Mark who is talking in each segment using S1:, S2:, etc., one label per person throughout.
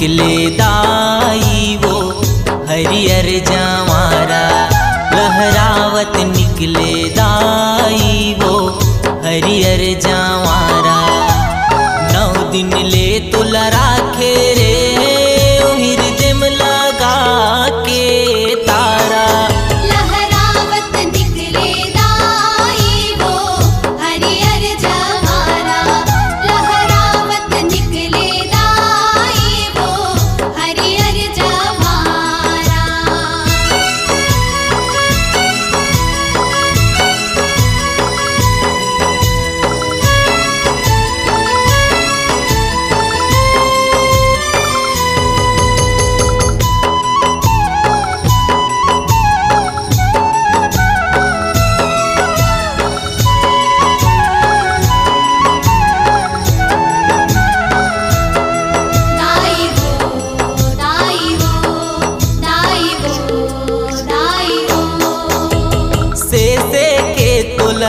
S1: निकले दाई वो हरियर जवारा, लहरावत निकले दाई वो हरियर जवारा। 9 दिन ले तुला राखे रे हृदय में लगा के तारा।
S2: लहरावत निकले दाई वो हरियर जवारा, लहरावत निकले दाई वो हरियर जवारा।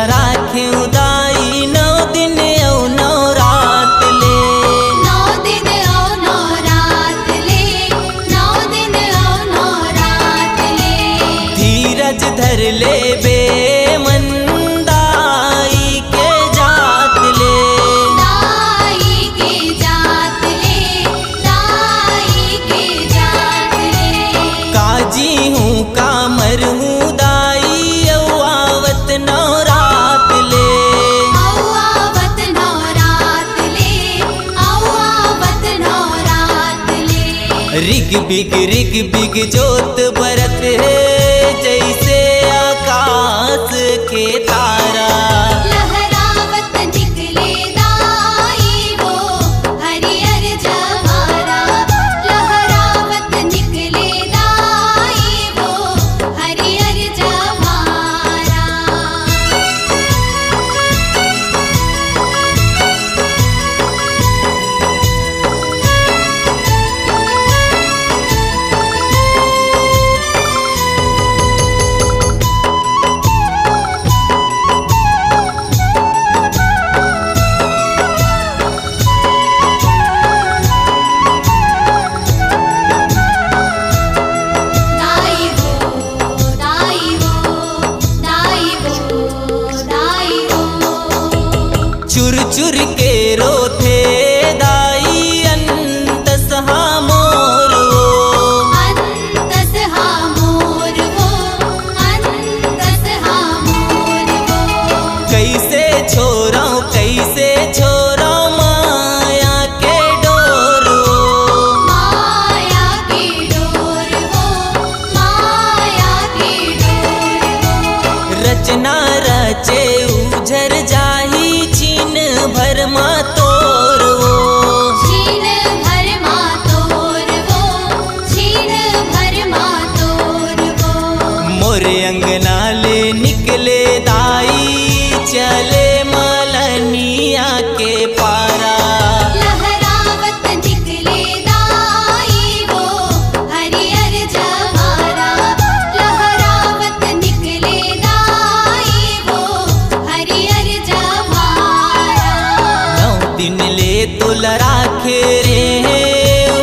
S1: राखे दाई 9 दिन औ 9 रात ले,
S2: 9 दिन औ 9 रात ले, 9 दिन औ 9 रात ले।
S1: धीरज धर ले बे मन दाई के जात ले,
S2: दाई के जात ले, दाई के जात ले।
S1: काजी हूँ कामर हूँ दाई औ आवत 9 रात ले,
S2: औ आवत 9 रात ले, औ आवत 9 रात ले।
S1: रिग बिग जोत बरत है जैसे आकाश के तारा।
S2: लहरावत निकले दाई वो हरियर जवारा, लहरावत निकले दाई वो हरियर जवारा। दाई वो दाई वो दाई वो दाई वो।
S1: चुर चुर के रोथे दाई अंतस मोर वो,
S2: अंतस मोर वो, अंतस मोर वो।
S1: कैसे छोरा माया के डोर वो,
S2: माया की डोर वो, माया की डोर वो।
S1: रचना रचे उझर जाही छीन भर मा तोर वो।
S2: छीन भर मा तोर वो, छीन भर मा तोर वो।
S1: मोरे अंगना ले निकले दाई चले मलनिया के पारा।
S2: लहरावत निकले दाई वो हरियर जवारा, लहरावत निकले दाई वो हरियर जवारा।
S1: 9 दिन ले तुला राखे रे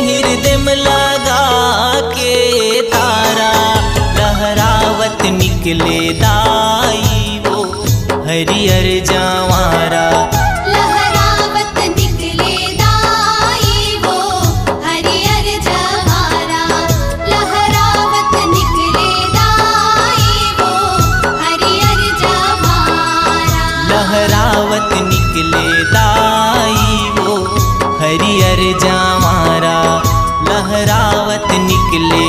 S1: हृदय में लगा के तारा। लहरावत निकले दाई वो हरियर जवारा,
S2: लहरावत निकले दाई वो हरियर जवारा, लहरावत निकले दाई वो हरियर जवारा।
S1: लहरावत निकले दाई वो हरियर जवारा, लहरावत निकले